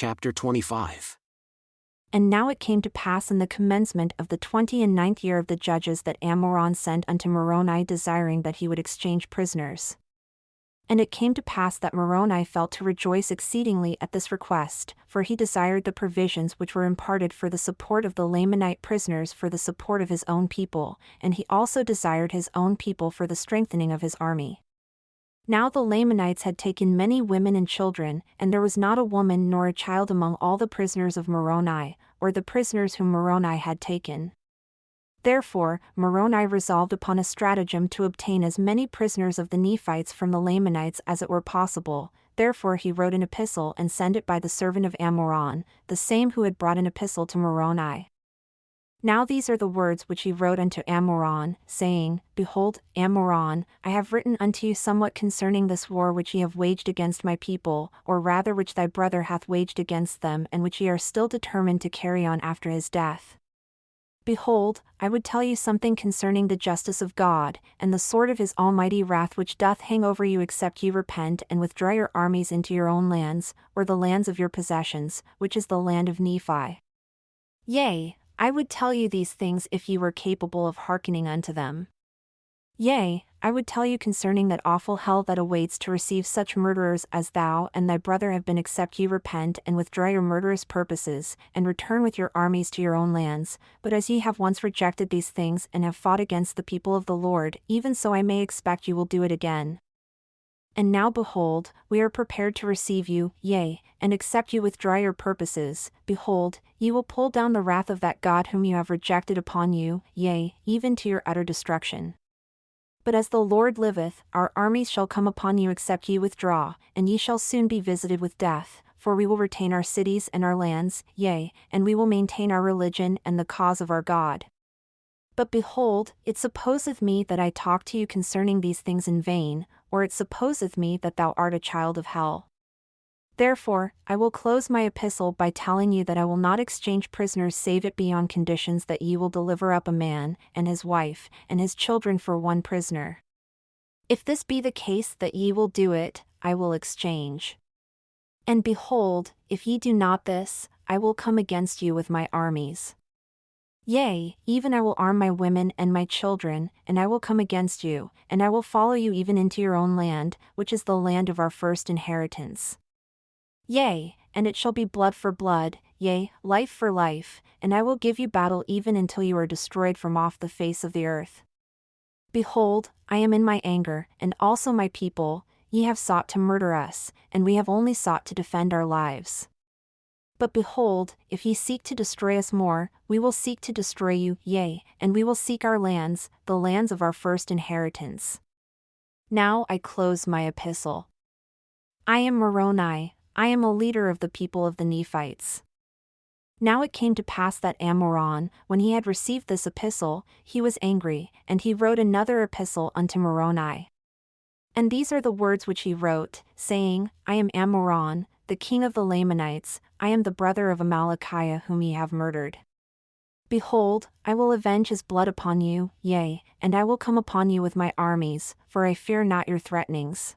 Chapter 25. And now it came to pass in the commencement of the 29th year of the judges that Ammoron sent unto Moroni desiring that he would exchange prisoners. And it came to pass that Moroni felt to rejoice exceedingly at this request, for he desired the provisions which were imparted for the support of the Lamanite prisoners for the support of his own people, and he also desired his own people for the strengthening of his army. Now the Lamanites had taken many women and children, and there was not a woman nor a child among all the prisoners of Moroni, or the prisoners whom Moroni had taken. Therefore, Moroni resolved upon a stratagem to obtain as many prisoners of the Nephites from the Lamanites as it were possible. Therefore he wrote an epistle and sent it by the servant of Ammoron, the same who had brought an epistle to Moroni. Now these are the words which he wrote unto Ammoron, saying, Behold, Ammoron, I have written unto you somewhat concerning this war which ye have waged against my people, or rather which thy brother hath waged against them, and which ye are still determined to carry on after his death. Behold, I would tell you something concerning the justice of God, and the sword of his almighty wrath which doth hang over you except ye repent and withdraw your armies into your own lands, or the lands of your possessions, which is the land of Nephi. Yea, I would tell you these things if ye were capable of hearkening unto them. Yea, I would tell you concerning that awful hell that awaits to receive such murderers as thou and thy brother have been, except ye repent and withdraw your murderous purposes, and return with your armies to your own lands. But as ye have once rejected these things and have fought against the people of the Lord, even so I may expect you will do it again. And now behold, we are prepared to receive you, yea, and except you withdraw your purposes, behold, ye will pull down the wrath of that God whom you have rejected upon you, yea, even to your utter destruction. But as the Lord liveth, our armies shall come upon you except ye withdraw, and ye shall soon be visited with death, for we will retain our cities and our lands, yea, and we will maintain our religion and the cause of our God. But behold, it supposeth me that I talk to you concerning these things in vain, or it supposeth me that thou art a child of hell. Therefore, I will close my epistle by telling you that I will not exchange prisoners save it be on conditions that ye will deliver up a man, and his wife, and his children for one prisoner. If this be the case that ye will do it, I will exchange. And behold, if ye do not this, I will come against you with my armies. Yea, even I will arm my women and my children, and I will come against you, and I will follow you even into your own land, which is the land of our first inheritance. Yea, and it shall be blood for blood, yea, life for life, and I will give you battle even until you are destroyed from off the face of the earth. Behold, I am in my anger, and also my people, ye have sought to murder us, and we have only sought to defend our lives. But behold, if ye seek to destroy us more, we will seek to destroy you, yea, and we will seek our lands, the lands of our first inheritance. Now I close my epistle. I am Moroni, I am a leader of the people of the Nephites. Now it came to pass that Ammoron, when he had received this epistle, he was angry, and he wrote another epistle unto Moroni. And these are the words which he wrote, saying, I am Ammoron, the king of the Lamanites, I am the brother of Amalickiah whom ye have murdered. Behold, I will avenge his blood upon you, yea, and I will come upon you with my armies, for I fear not your threatenings.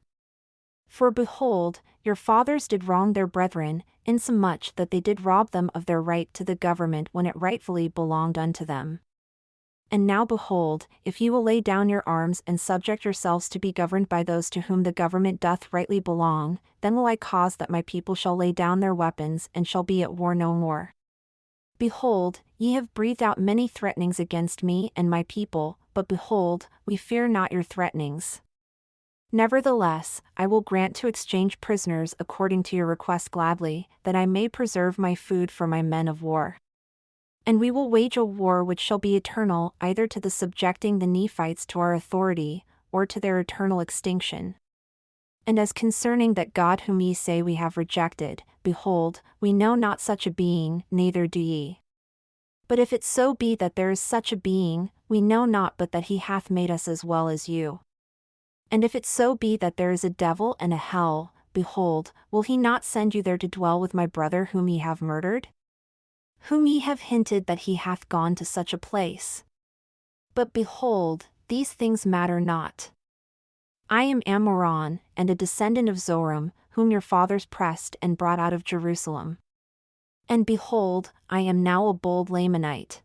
For behold, your fathers did wrong their brethren, insomuch that they did rob them of their right to the government when it rightfully belonged unto them. And now behold, if ye will lay down your arms and subject yourselves to be governed by those to whom the government doth rightly belong, then will I cause that my people shall lay down their weapons and shall be at war no more. Behold, ye have breathed out many threatenings against me and my people, but behold, we fear not your threatenings. Nevertheless, I will grant to exchange prisoners according to your request gladly, that I may preserve my food for my men of war. And we will wage a war which shall be eternal, either to the subjecting the Nephites to our authority, or to their eternal extinction. And as concerning that God whom ye say we have rejected, behold, we know not such a being, neither do ye. But if it so be that there is such a being, we know not but that he hath made us as well as you. And if it so be that there is a devil and a hell, behold, will he not send you there to dwell with my brother whom ye have murdered? Whom ye have hinted that he hath gone to such a place. But behold, these things matter not. I am Ammoron, and a descendant of Zoram, whom your fathers pressed and brought out of Jerusalem. And behold, I am now a bold Lamanite.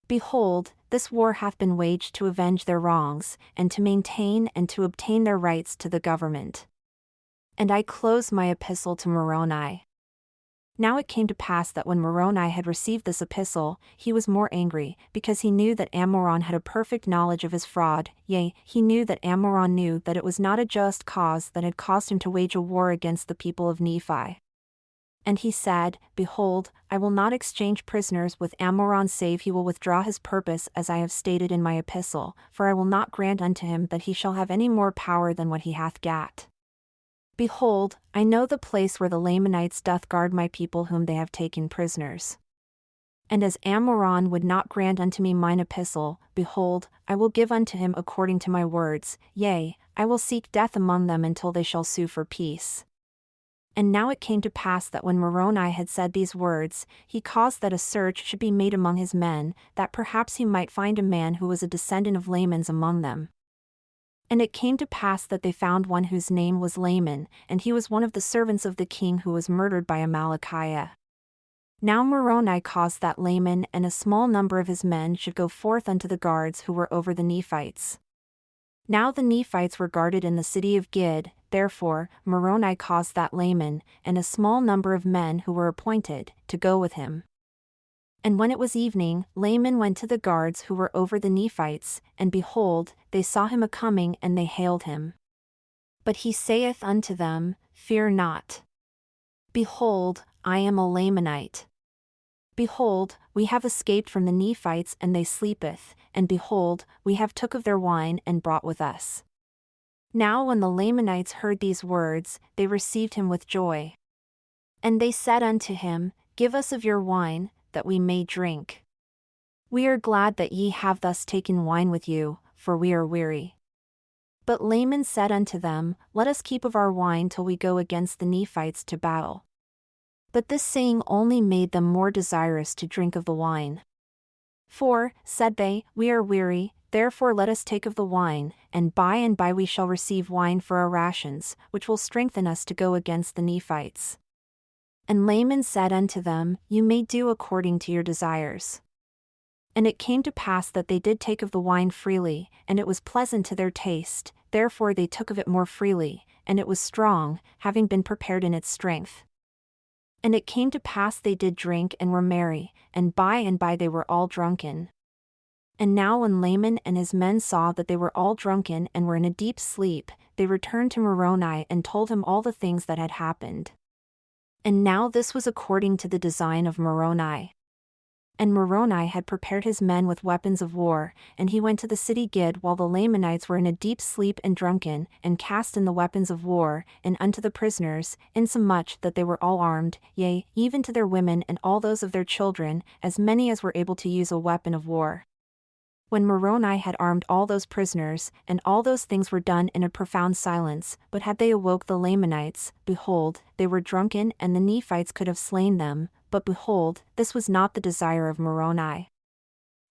Behold, this war hath been waged to avenge their wrongs, and to maintain and to obtain their rights to the government. And I close my epistle to Moroni. Now it came to pass that when Moroni had received this epistle, he was more angry, because he knew that Ammoron had a perfect knowledge of his fraud, yea, he knew that Ammoron knew that it was not a just cause that had caused him to wage a war against the people of Nephi. And he said, Behold, I will not exchange prisoners with Ammoron save he will withdraw his purpose as I have stated in my epistle, for I will not grant unto him that he shall have any more power than what he hath got. Behold, I know the place where the Lamanites doth guard my people whom they have taken prisoners. And as Ammoron would not grant unto me mine epistle, behold, I will give unto him according to my words, yea, I will seek death among them until they shall sue for peace. And now it came to pass that when Moroni had said these words, he caused that a search should be made among his men, that perhaps he might find a man who was a descendant of Laman's among them. And it came to pass that they found one whose name was Laman, and he was one of the servants of the king who was murdered by Amalickiah. Now Moroni caused that Laman and a small number of his men should go forth unto the guards who were over the Nephites. Now the Nephites were guarded in the city of Gid, therefore Moroni caused that Laman, and a small number of men who were appointed, to go with him. And when it was evening, Laman went to the guards who were over the Nephites, and behold, they saw him a-coming and they hailed him. But he saith unto them, Fear not. Behold, I am a Lamanite. Behold, we have escaped from the Nephites and they sleepeth, and behold, we have took of their wine and brought with us. Now when the Lamanites heard these words, they received him with joy. And they said unto him, Give us of your wine, that we may drink. We are glad that ye have thus taken wine with you, for we are weary. But Laman said unto them, Let us keep of our wine till we go against the Nephites to battle. But this saying only made them more desirous to drink of the wine. For, said they, we are weary, therefore let us take of the wine, and by we shall receive wine for our rations, which will strengthen us to go against the Nephites. And Laman said unto them, You may do according to your desires. And it came to pass that they did take of the wine freely, and it was pleasant to their taste, therefore they took of it more freely, and it was strong, having been prepared in its strength. And it came to pass they did drink and were merry, and by they were all drunken. And now when Laman and his men saw that they were all drunken and were in a deep sleep, they returned to Moroni and told him all the things that had happened. And now this was according to the design of Moroni. And Moroni had prepared his men with weapons of war, and he went to the city Gid while the Lamanites were in a deep sleep and drunken, and cast in the weapons of war, and unto the prisoners, insomuch that they were all armed, yea, even to their women and all those of their children, as many as were able to use a weapon of war. When Moroni had armed all those prisoners, and all those things were done in a profound silence, but had they awoke the Lamanites, behold, they were drunken and the Nephites could have slain them, but behold, this was not the desire of Moroni.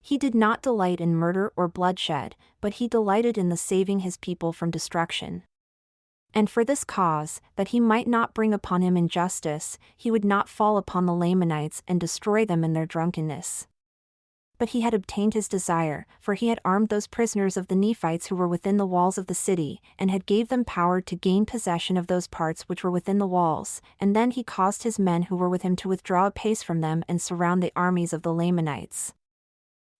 He did not delight in murder or bloodshed, but he delighted in the saving his people from destruction. And for this cause, that he might not bring upon him injustice, he would not fall upon the Lamanites and destroy them in their drunkenness. But he had obtained his desire, for he had armed those prisoners of the Nephites who were within the walls of the city, and had gave them power to gain possession of those parts which were within the walls, and then he caused his men who were with him to withdraw a pace from them and surround the armies of the Lamanites.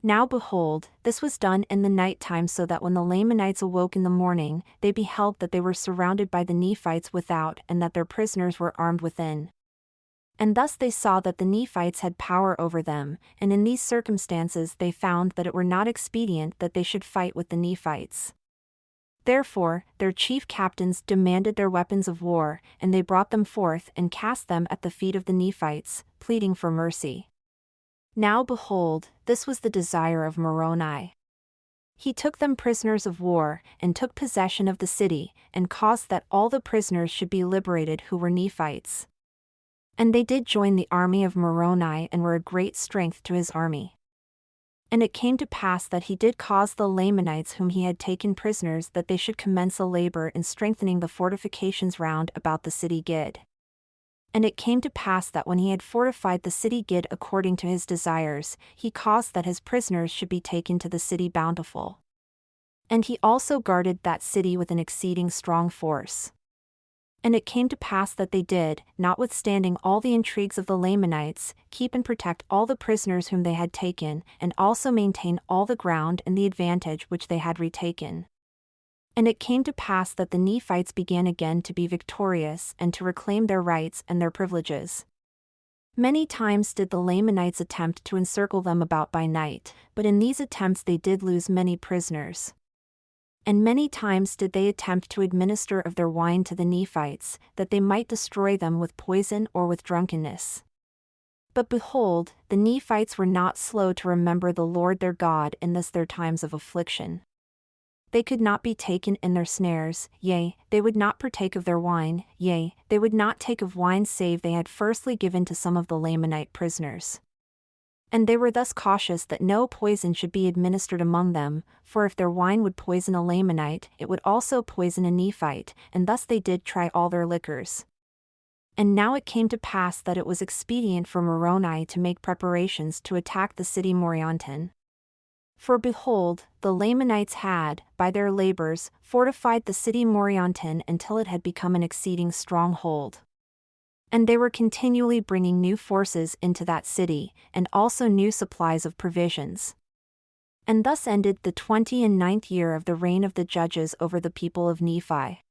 Now behold, this was done in the night time, so that when the Lamanites awoke in the morning, they beheld that they were surrounded by the Nephites without and that their prisoners were armed within. And thus they saw that the Nephites had power over them, and in these circumstances they found that it were not expedient that they should fight with the Nephites. Therefore, their chief captains demanded their weapons of war, and they brought them forth and cast them at the feet of the Nephites, pleading for mercy. Now behold, this was the desire of Moroni. He took them prisoners of war, and took possession of the city, and caused that all the prisoners should be liberated who were Nephites. And they did join the army of Moroni and were a great strength to his army. And it came to pass that he did cause the Lamanites whom he had taken prisoners that they should commence a labor in strengthening the fortifications round about the city Gid. And it came to pass that when he had fortified the city Gid according to his desires, he caused that his prisoners should be taken to the city Bountiful. And he also guarded that city with an exceeding strong force. And it came to pass that they did, notwithstanding all the intrigues of the Lamanites, keep and protect all the prisoners whom they had taken, and also maintain all the ground and the advantage which they had retaken. And it came to pass that the Nephites began again to be victorious and to reclaim their rights and their privileges. Many times did the Lamanites attempt to encircle them about by night, but in these attempts they did lose many prisoners. And many times did they attempt to administer of their wine to the Nephites, that they might destroy them with poison or with drunkenness. But behold, the Nephites were not slow to remember the Lord their God in this their times of affliction. They could not be taken in their snares, yea, they would not partake of their wine, yea, they would not take of wine save they had firstly given to some of the Lamanite prisoners. And they were thus cautious that no poison should be administered among them, for if their wine would poison a Lamanite, it would also poison a Nephite, and thus they did try all their liquors. And now it came to pass that it was expedient for Moroni to make preparations to attack the city Morianton. For behold, the Lamanites had, by their labors, fortified the city Morianton until it had become an exceeding strong hold. And they were continually bringing new forces into that city, and also new supplies of provisions. And thus ended the 29th year of the reign of the judges over the people of Nephi.